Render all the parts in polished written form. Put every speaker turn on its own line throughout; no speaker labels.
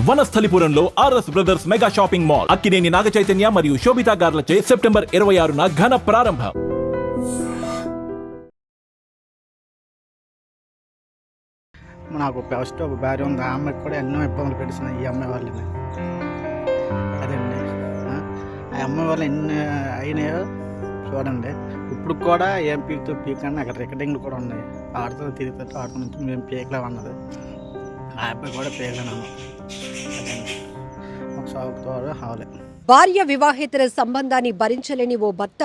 వనస్థలిపురంలో RS brothers mega shopping mall Akkineni Naga Chaitanya మరియు Sobhita గార్లచే September 26న ఘన ప్రారంభం.
నాకు ఫస్ట్ ఒక భార్య ఉంది. ఆ అమ్మాయికి కూడా ఎన్నో ఇబ్బందులు పెట్టిస్తున్నాయి ఈ అమ్మాయి వాళ్ళని. అదండి ఆ అమ్మాయి వాళ్ళు ఎన్ని అయినాయో చూడండి. ఇప్పుడు కూడా ఏం పీకుతూ పీకని అక్కడ రికార్డింగ్లు కూడా ఉన్నాయి. ఆడుతూ తిరుగుతూ ఆడుతూ మేము పీకలేము అన్నది. ఆ అబ్బాయి కూడా పీకలేను. ఒక సాగుతో హావలే.
భార్య వివాహేతర సంబంధాన్ని భరించలేని ఓ భర్త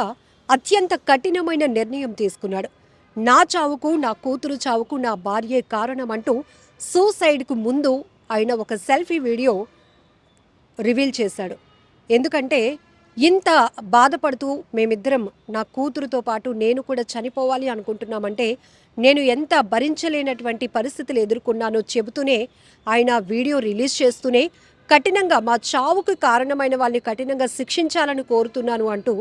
అత్యంత కఠినమైన నిర్ణయం తీసుకున్నాడు. నా చావుకు, నా కూతురు చావుకు నా భార్యే కారణమంటూ సూసైడ్కు ముందు ఆయన ఒక సెల్ఫీ వీడియో రివీల్ చేశాడు. ఎందుకంటే ఇంత బాధపడుతూ మేమిద్దరం నా కూతురుతో పాటు నేను కూడా చనిపోవాలి అనుకుంటున్నామంటే నేను ఎంత భరించలేనటువంటి పరిస్థితులు ఎదుర్కొన్నానో చెబుతూనే ఆయన వీడియో రిలీజ్ చేస్తూనే కఠినంగా మా చావుకు కారణమైన వాళ్ళని కఠినంగా శిక్షించాలని కోరుతున్నాను అంటూ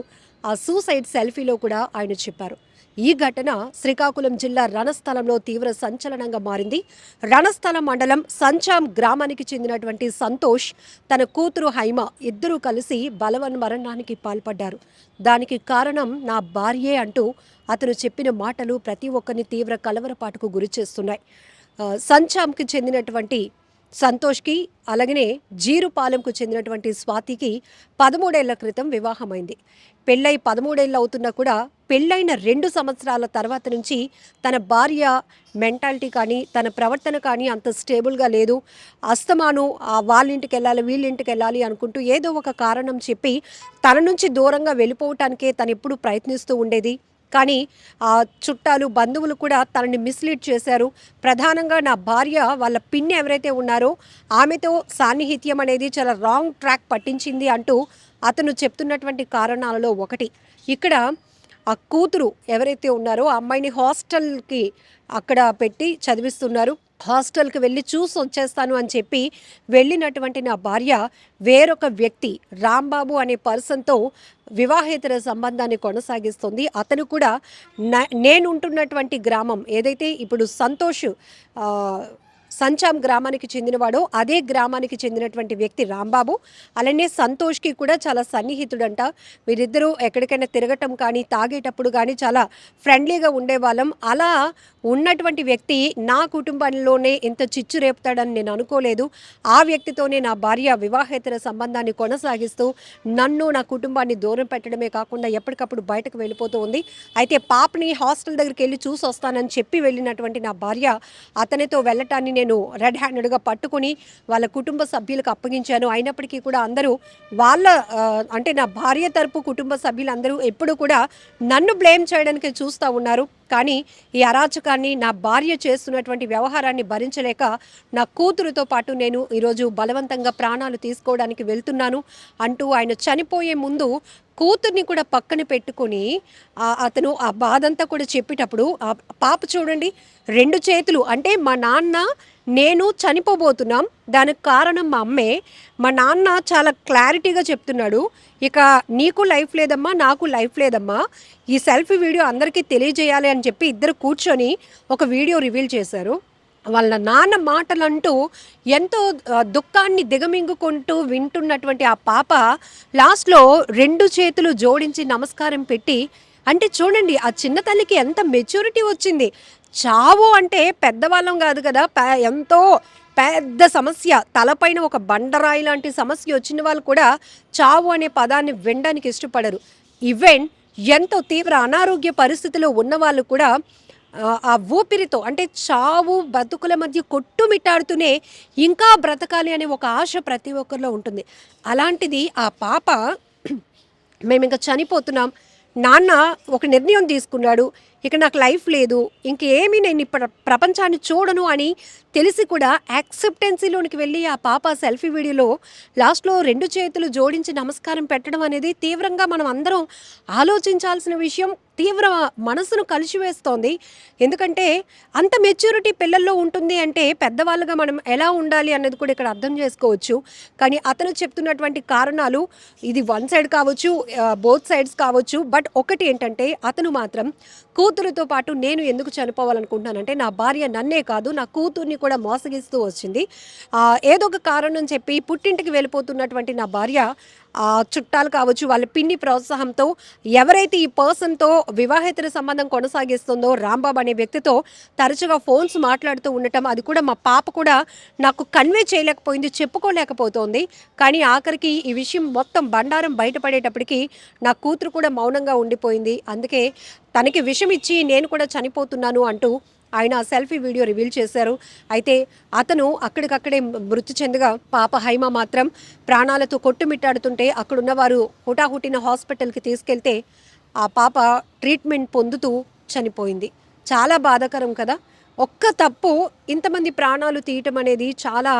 ఆ సూసైడ్ సెల్ఫీలో కూడా ఆయన చెప్పారు. ఈ ఘటన శ్రీకాకుళం జిల్లా రణస్థలంలో తీవ్ర సంచలనంగా మారింది. రణస్థలం మండలం సంచాం గ్రామానికి చెందినటువంటి సంతోష్ తన కూతురు హైమ ఇద్దరూ కలిసి బలవన్మరణానికి పాల్పడ్డారు. దానికి కారణం నా భార్యే అంటూ అతను చెప్పిన మాటలు ప్రతి ఒక్కరిని తీవ్ర కలవరపాటుకు గురి చేస్తున్నాయి. సంచాంకి చెందినటువంటి సంతోష్కి అలాగనే జీరుపాలెంకు చెందినటువంటి స్వాతికి 13 ఏళ్ల క్రితం వివాహమైంది. పెళ్ళై 13 ఏళ్ళు అవుతున్నా కూడా పెళ్ళైన 2 సంవత్సరాల తర్వాత నుంచి తన భార్య మెంటాలిటీ కానీ తన ప్రవర్తన కానీ అంత స్టేబుల్గా లేదు. అస్తమాను వాళ్ళింటికి వెళ్ళాలి వీళ్ళింటికి వెళ్ళాలి అనుకుంటూ ఏదో ఒక కారణం చెప్పి తన నుంచి దూరంగా వెళ్ళిపోవటానికే తను ఎప్పుడూ ప్రయత్నిస్తూ ఉండేది. కానీ ఆ చుట్టాలు బంధువులు కూడా తనని మిస్లీడ్ చేశారు. ప్రధానంగా నా భార్య వాళ్ళ పిన్ని ఎవరైతే ఉన్నారో ఆమెతో సాన్నిహిత్యం అనేది చాలా రాంగ్ ట్రాక్ పట్టించింది అంటూ అతను చెప్తున్నటువంటి కారణాలలో ఒకటి. ఇక్కడ ఆ కూతురు ఎవరైతే ఉన్నారో ఆ అమ్మాయిని హాస్టల్కి అక్కడ పెట్టి చదివిస్తున్నారు. హాస్టల్కి వెళ్ళి చూసి వచ్చేస్తాను అని చెప్పి వెళ్ళినటువంటి నా భార్య వేరొక వ్యక్తి రాంబాబు అనే పర్సన్తో వివాహేతర సంబంధాన్ని కొనసాగిస్తుంది. అతను కూడా నేను ఉంటున్నటువంటి గ్రామం ఏదైతే ఇప్పుడు సంతోష్ సంచాం గ్రామానికి చెందినవాడో అదే గ్రామానికి చెందినటువంటి వ్యక్తి రాంబాబు. అలానే సంతోష్కి కూడా చాలా సన్నిహితుడంట. వీరిద్దరూ ఎక్కడికైనా తిరగటం కానీ తాగేటప్పుడు కానీ చాలా ఫ్రెండ్లీగా ఉండేవాళ్ళం. అలా ఉన్నటువంటి వ్యక్తి నా కుటుంబంలోనే ఇంత చిచ్చు రేపుతాడని నేను అనుకోలేదు. ఆ వ్యక్తితోనే నా భార్య వివాహేతర సంబంధాన్ని కొనసాగిస్తూ నన్ను నా కుటుంబాన్ని దూరం పెట్టడమే కాకుండా ఎప్పటికప్పుడు బయటకు వెళ్ళిపోతూ ఉంది. అయితే పాపని హాస్టల్ దగ్గరికి వెళ్ళి చూసి వస్తానని చెప్పి వెళ్ళినటువంటి నా భార్య అతనితో వెళ్ళటాన్ని నేను రెడ్ హ్యాండెడ్గా పట్టుకుని వాళ్ళ కుటుంబ సభ్యులకు అప్పగించాను. అయినప్పటికీ కూడా అందరూ వాళ్ళ అంటే నా భార్య తరపు కుటుంబ సభ్యులందరూ ఎప్పుడు కూడా నన్ను బ్లేమ్ చేయడానికి చూస్తూ ఉన్నారు. కానీ ఈ అరాచకాన్ని నా భార్య చేస్తున్నటువంటి వ్యవహారాన్ని భరించలేక నా కూతురుతో పాటు నేను ఈరోజు బలవంతంగా ప్రాణాలు తీసుకోవడానికి వెళ్తున్నాను అంటూ ఆయన చనిపోయే ముందు కూతుర్ని కూడా పక్కన పెట్టుకొని అతను ఆ బాధంతా కూడా చెప్పేటప్పుడు ఆ పాప చూడండి 2 చేతులు అంటే మా నాన్న నేను చనిపోబోతున్నాం దానికి కారణం మా అమ్మే. మా నాన్న చాలా క్లారిటీగా చెప్తున్నాడు, ఇక నీకు లైఫ్ లేదమ్మా నాకు లైఫ్ లేదమ్మా, ఈ సెల్ఫీ వీడియో అందరికీ తెలియజేయాలి అని చెప్పి ఇద్దరు కూర్చొని ఒక వీడియో రివీల్ చేశారు. వాళ్ళ నాన్న మాటలంటూ ఎంతో దుఃఖాన్ని దిగమింగుకుంటూ వింటున్నటువంటి ఆ పాప లాస్ట్లో 2 చేతులు జోడించి నమస్కారం పెట్టి అంటే చూడండి ఆ చిన్న తల్లికి ఎంత మెచ్యూరిటీ వచ్చింది. చావు అంటే పెద్దవాళ్ళం కాదు కదా, ఎంతో పెద్ద సమస్య తలపైన ఒక బండరాయి లాంటి సమస్య వచ్చిన వాళ్ళు కూడా చావు అనే పదాన్ని వినడానికి ఇష్టపడరు. ఈవెన్ ఎంతో తీవ్ర అనారోగ్య పరిస్థితిలో ఉన్నవాళ్ళు కూడా ఆ ఊపిరితో అంటే చావు బతుకుల మధ్య కొట్టుమిట్టాడుతూనే ఇంకా బ్రతకాలి అనే ఒక ఆశ ప్రతి ఒక్కరిలో ఉంటుంది. అలాంటిది ఆ పాప మేము ఇంకా చనిపోతున్నాం, నాన్న ఒక నిర్ణయం తీసుకున్నాడు, ఇక నాకు లైఫ్ లేదు, ఇంకేమీ నేను ఇప్పుడు ప్రపంచాన్ని చూడను అని తెలిసి కూడా యాక్సెప్టెన్సీలోనికి వెళ్ళి ఆ పాప సెల్ఫీ వీడియోలో లాస్ట్లో 2 చేతులు జోడించి నమస్కారం పెట్టడం అనేది తీవ్రంగా మనం అందరం ఆలోచించాల్సిన విషయం. తీవ్ర మనసును కలిసివేస్తోంది. ఎందుకంటే అంత మెచ్యూరిటీ పిల్లల్లో ఉంటుంది అంటే పెద్దవాళ్ళుగా మనం ఎలా ఉండాలి అన్నది కూడా ఇక్కడ అర్థం చేసుకోవచ్చు. కానీ అతను చెప్తున్నటువంటి కారణాలు ఇది 1 సైడ్ కావచ్చు, బోత్ సైడ్స్ కావచ్చు. బట్ ఒకటి ఏంటంటే అతను మాత్రం కూతురుతో పాటు నేను ఎందుకు చనిపోవాలనుకుంటున్నానంటే నా భార్య నన్నే కాదు నా కూతుర్ని కూడా మోసగిస్తూ వచ్చింది. ఏదో ఒక కారణం చెప్పి పుట్టింటికి వెళ్ళిపోతున్నటువంటి నా భార్య చుట్టాలు కావచ్చు, వాళ్ళ పిన్ని ప్రోత్సాహంతో ఎవరైతే ఈ పర్సన్‌తో వివాహేతర సంబంధం కొనసాగిస్తుందో రాంబాబు అనే వ్యక్తితో తరచుగా ఫోన్స్ మాట్లాడుతూ ఉండటం, అది కూడా మా పాప కూడా నాకు కన్వే చేయలేకపోయింది, చెప్పుకోలేకపోతోంది. కానీ ఆఖరికి ఈ విషయం మొత్తం బండారం బయటపడేటప్పటికి నా కూతురు కూడా మౌనంగా ఉండిపోయింది. అందుకే తనకి విషం ఇచ్చి నేను కూడా చనిపోతున్నాను అంటూ ఆయన సెల్ఫీ వీడియో రివీల్ చేశారు. అయితే అతను అక్కడికక్కడే మృతి చెందగా పాప హైమ మాత్రం ప్రాణాలతో కొట్టుమిట్టాడుతుంటే అక్కడున్న వారు హుటాహుటిన హాస్పిటల్కి తీసుకెళ్తే ఆ పాప ట్రీట్మెంట్ పొందుతూ చనిపోయింది. చాలా బాధాకరం కదా. ఒక్క తప్పు ఇంతమంది ప్రాణాలు తీయటం అనేది చాలా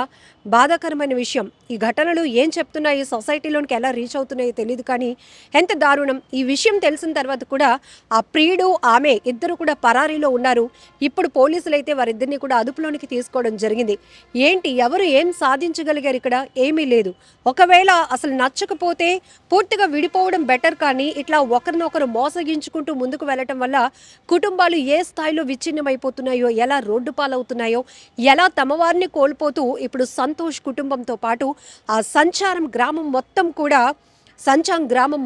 బాధాకరమైన విషయం. ఈ ఘటనలు ఏం చెప్తున్నాయి, సొసైటీలోనికి ఎలా రీచ్ అవుతున్నాయో తెలియదు, కానీ ఎంత దారుణం. ఈ విషయం తెలిసిన తర్వాత కూడా ఆ ప్రియుడు ఆమె ఇద్దరు కూడా పరారీలో ఉన్నారు. ఇప్పుడు పోలీసులు అయితే వారిద్దరిని కూడా అదుపులోనికి తీసుకోవడం జరిగింది. ఏంటి, ఎవరు ఏం సాధించగలిగారు ఇక్కడ? ఏమీ లేదు. ఒకవేళ అసలు నచ్చకపోతే పూర్తిగా విడిపోవడం బెటర్, కానీ ఇట్లా ఒకరినొకరు మోసగించుకుంటూ ముందుకు వెళ్ళటం వల్ల కుటుంబాలు ఏ స్థాయిలో విచ్ఛిన్నమైపోతున్నాయో, ఎలా రోడ్డు పాలవుతున్నాయో, ఎలా తమ వారిని కోల్పోతూ ఇప్పుడు సంతోష్ కుటుంబంతో పాటు ఆ సంచాం గ్రామం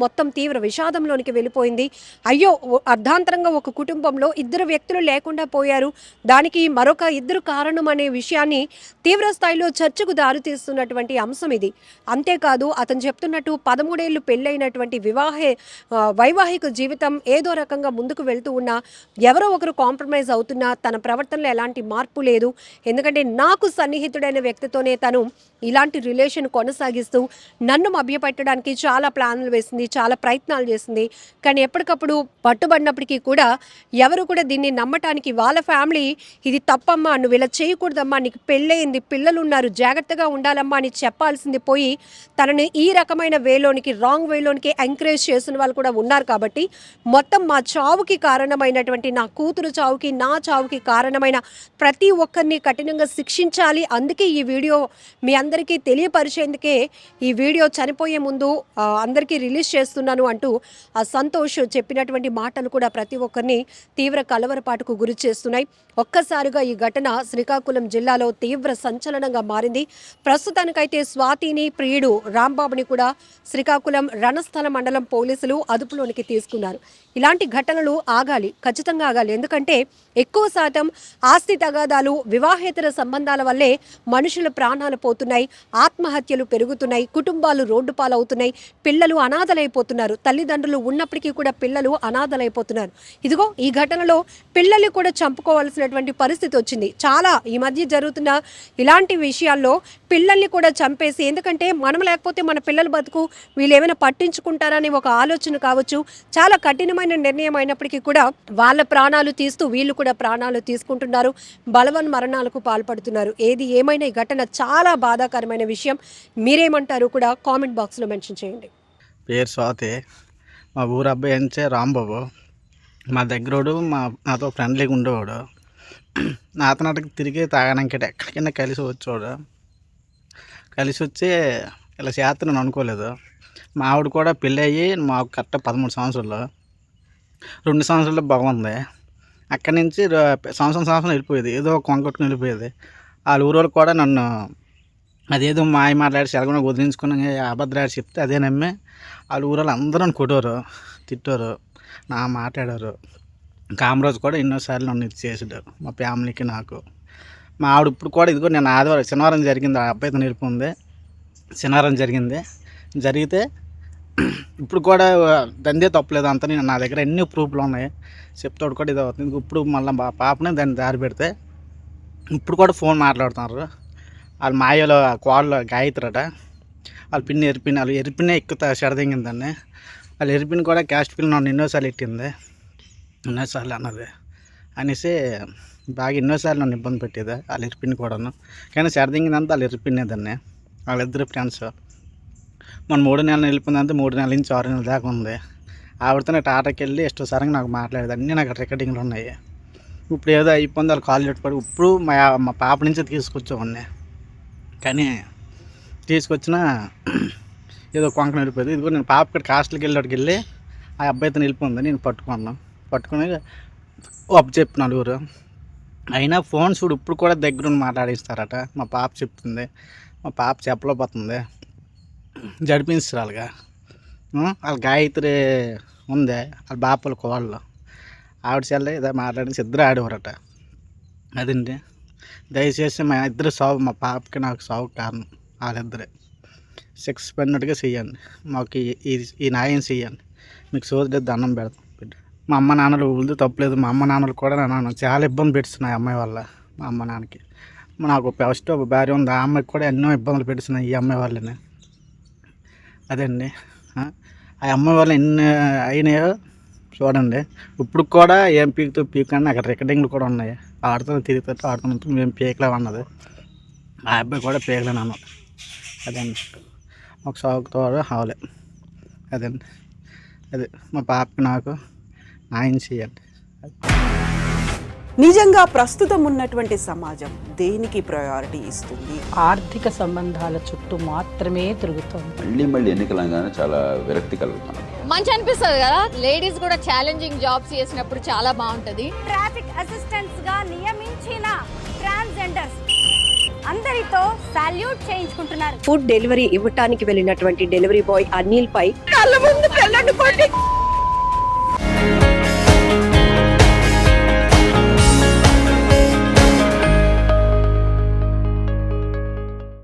మొత్తం తీవ్ర విషాదంలోనికి వెళ్ళిపోయింది. అయ్యో, అర్ధాంతరంగా ఒక కుటుంబంలో ఇద్దరు వ్యక్తులు లేకుండా పోయారు, దానికి మరొక ఇద్దరు కారణం అనే విషయాన్ని తీవ్ర స్థాయిలో చర్చకు దారితీస్తున్నటువంటి అంశం ఇది. అంతేకాదు అతను చెప్తున్నట్టు 13 ఏళ్ళు పెళ్ళైనటువంటి వైవాహిక జీవితం ఏదో రకంగా ముందుకు వెళ్తూ ఉన్నా ఎవరో ఒకరు కాంప్రమైజ్ అవుతున్నా తన ప్రవర్తనలో ఎలాంటి మార్పు లేదు. ఎందుకంటే నాకు సన్నిహితుడైన వ్యక్తితోనే తను ఇలాంటి రిలేషన్ కొనసాగిస్తూ నన్ను మభ్యపెట్టడానికి చాలా ప్లాన్లు వేసింది, చాలా ప్రయత్నాలు చేసింది. కానీ ఎప్పటికప్పుడు పట్టుబడినప్పటికీ కూడా ఎవరు కూడా దీన్ని నమ్మటానికి, వాళ్ళ ఫ్యామిలీ ఇది తప్పమ్మా, నువ్వు ఇలా చేయకూడదమ్మా, నీకు పెళ్ళయింది, పిల్లలు ఉన్నారు, జాగ్రత్తగా ఉండాలమ్మా అని చెప్పాల్సింది పోయి తనని ఈ రకమైన రాంగ్ వేలోనికి ఎంకరేజ్ చేసిన వాళ్ళు కూడా ఉన్నారు. కాబట్టి మొత్తం మా చావుకి కారణమైనటువంటి, నా కూతురు చావుకి, నా చావుకి కారణమైన ప్రతి ఒక్కరిని కఠినంగా శిక్షించాలి. అందుకే ఈ వీడియో మీ అందరికీ తెలియపరిచేందుకే ఈ వీడియో చనిపోయే ముందు అందరికీ రిలీజ్ చేస్తున్నాను అంటూ ఆ సంతోష్ చెప్పినటువంటి మాటలు కూడా ప్రతి ఒక్కరిని తీవ్ర కలవరపాటుకు గురి చేస్తున్నాయి. ఒక్కసారిగా ఈ ఘటన శ్రీకాకుళం జిల్లాలో తీవ్ర సంచలనంగా మారింది. ప్రస్తుతానికైతే స్వాతిని, ప్రియుడు రాంబాబుని కూడా శ్రీకాకుళం రణస్థల మండలం పోలీసులు అదుపులోనికి తీసుకున్నారు. ఇలాంటి ఘటనలు ఆగాలి, ఖచ్చితంగా ఆగాలి. ఎందుకంటే ఎక్కువ శాతం ఆస్తి తగాదాలు, వివాహేతర సంబంధాల వల్లే మనుషుల ప్రాణాలు పోతున్నాయి, ఆత్మహత్యలు పెరుగుతున్నాయి, కుటుంబాలు రోడ్డు పాలవుతున్నాయి, పిల్లలు అనాథలైపోతున్నారు. తల్లిదండ్రులు ఉన్నప్పటికీ కూడా పిల్లలు అనాథలైపోతున్నారు. ఇదిగో ఈ ఘటనలో పిల్లల్ని కూడా చంపుకోవాల్సినటువంటి పరిస్థితి వచ్చింది. చాలా ఈ మధ్య జరుగుతున్న ఇలాంటి విషయాల్లో పిల్లల్ని కూడా చంపేసి, ఎందుకంటే మనం లేకపోతే మన పిల్లల బతుకు వీళ్ళు ఏమైనా పట్టించుకుంటారని ఒక ఆలోచన కావచ్చు. చాలా కఠినమైన నిర్ణయం అయినప్పటికీ కూడా వాళ్ళ ప్రాణాలు తీస్తూ వీళ్ళు కూడా ప్రాణాలు తీసుకుంటున్నారు, బలవన్ మరణాలకు పాల్పడుతున్నారు. ఏది ఏమైనా ఈ ఘటన చాలా బాధాకరమైన విషయం. మీరేమంటారు కూడా కామెంట్ బాక్స్లో మెన్షన్ చేయండి.
పేరు స్వాతి, మా ఊరు అబ్బాయి అంచే రాంబాబు. మా దగ్గరోడు, నాతో ఫ్రెండ్లీగా ఉండేవాడు. నాతో నాటికి తిరిగి తాగడానికి ఎక్కడికైనా కలిసి వచ్చేవాడు. కలిసి వచ్చి ఇలా చేస్తున్నాను అనుకోలేదు. మా ఆవిడ కూడా పెళ్ళి అయ్యి మాకు కరెక్ట్ 13 సంవత్సరాలు, 2 సంవత్సరాలు బాగుంది. అక్కడి నుంచి సంవత్సరం వెళ్ళిపోయేది, ఏదో కొంకొట్టుకుని వెళ్ళిపోయేది. వాళ్ళ ఊరోళ్ళు కూడా నన్ను అదేదో మాయ మాట్లాడి సెలవున వదిలించుకుని అబద్ధాలు చెప్తే అదే నమ్మి వాళ్ళ ఊరోళ్ళు అందరూ నన్ను కొట్టారు, తిట్టారు, నా మాట్లాడారు. కామరాజు కూడా ఎన్నోసార్లు నన్ను ఇది చేసాడు, మా ఫ్యామిలీకి నాకు. మా ఆవిడ ఇప్పుడు కూడా ఇదిగో నేను శనివారం జరిగింది, ఆ అబ్బాయితో నిలిపింది. శనివారం జరిగితే ఇప్పుడు కూడా దందే తప్పలేదు అంత. నేను నా దగ్గర ఎన్ని ప్రూఫ్లు ఉన్నాయి, చెప్తాడు కూడా ఇది అవుతుంది. ఇప్పుడు మళ్ళీ మా పాపని దాన్ని దారి పెడితే ఇప్పుడు కూడా ఫోన్ మాట్లాడుతున్నారు. వాళ్ళ మాయలో కోడలు గాయత్రట, వాళ్ళ పిన్ని ఎరిపిని, వాళ్ళు ఎరిపినే ఎక్కువ చెడదింగిందాన్ని. వాళ్ళు ఎరిపిని కూడా క్యాస్ట్ పిల్లి నన్ను ఎన్నోసార్లు ఎట్టింది, ఎన్నోసార్లు అన్నది అనేసి బాగా ఎన్నోసార్లు నన్ను ఇబ్బంది పెట్టేది వాళ్ళ ఎరిపిని కూడాను. కానీ చెడదింగిందంతా వాళ్ళు ఎరిపినేదాన్ని. వాళ్ళిద్దరు ఫ్రెండ్స్. మన 3 నెలలు వెళ్ళిపోయిందంటే 3 నెలల నుంచి 6 నెలల దాకా ఉంది. ఆవిడతో టాటాకి వెళ్ళి ఇష్టసారంగా నాకు మాట్లాడేది, అన్నీ నాకు రికార్డింగ్లు ఉన్నాయి. ఇప్పుడు ఏదో అయిపోయింది, వాళ్ళు కాల్ పడి ఇప్పుడు మా పాప నుంచి తీసుకొచ్చేవాడిని. కానీ తీసుకొచ్చిన ఏదో కొంకణ వెళ్ళిపోయింది. ఇదిగో నేను పాప ఇక్కడ హాస్టల్కి వెళ్ళి ఆ అబ్బాయితో వెళ్ళిపోయింది. నేను పట్టుకుని అప్పు చెప్పి నలుగురు అయినా ఫోన్ చూడు ఇప్పుడు కూడా దగ్గరుండి మాట్లాడిస్తారట. మా పాప చెప్తుంది, మా పాప చెప్పలేకపోతుంది, జడిపించాలిగా. వాళ్ళ గాయత్రి ఉంది, వాళ్ళ బాపల కోళ్ళు, ఆవిడ చెల్లి ఇదే మాట్లాడి ఇద్దరు ఆడేవారట. అదండి, దయచేసి మా ఇద్దరు సాగు, మా పాపకి నాకు సాగు కారణం వాళ్ళిద్దరే. సస్పెండెడ్గా చెయ్యండి, మాకు ఈ న్యాయం చెయ్యండి, మీకు సోదరి దండం పెడతాం. మా అమ్మ నాన్నలు ఊళ్ళో తప్పలేదు, మా అమ్మ నాన్నలు కూడా నన్ను చాలా ఇబ్బంది పెడుతున్నాయి అమ్మాయి వల్ల. మా అమ్మ నాన్నకి నాకు ఫస్ట్ ఒక భార్య ఉంది, ఆ అమ్మాయికి కూడా ఎన్నో ఇబ్బందులు పెడుతున్నాయి ఈ అమ్మాయి వాళ్ళని. అదండి, ఆ అమ్మాయి వల్ల ఎన్ని అయినాయో చూడండి. ఇప్పుడు కూడా ఏం పీకుతూ పీకండి, అక్కడ రికార్డింగ్లు కూడా ఉన్నాయి. ఆడుతూ తిరుగుతూ ఆడుతున్నట్టు మేము పీకలేము అన్నది, ఆ అబ్బాయి కూడా పీకలేను అన్నది. అదండి, ఒక సాగుతో హావలే. అదండి, అదే మా పాపకి నాకు న్యాయం చేయండి.
నిజంగా ప్రస్తుతం ఉన్నటువంటి సమాజం దేనికి ప్రయారిటీ ఇస్తుంది?
ఆర్థిక సంబంధాల చుట్టూ మాత్రమే తిరుగుతోంది.
మళ్ళీ ఎన్నికలంగానే చాలా విరక్తి కలుగుతున్నాం.
మంచి అనిపిస్తుంది కదా, లేడీస్ కూడా ఛాలెంజింగ్ జాబ్స్ చేసినప్పుడు చాలా బాగుంటది.
ట్రాఫిక్ అసిస్టెంట్స్ గా నియమించిన ట్రాన్స్జెండర్స్ అందరితో సాల్యూట్ చేయించుకుంటున్నారు.
ఫుడ్ డెలివరీ ఇవ్వటానికి వెళ్ళినటువంటి డెలివరీ బాయ్ అనిల్ పై కళ్ళ ముందు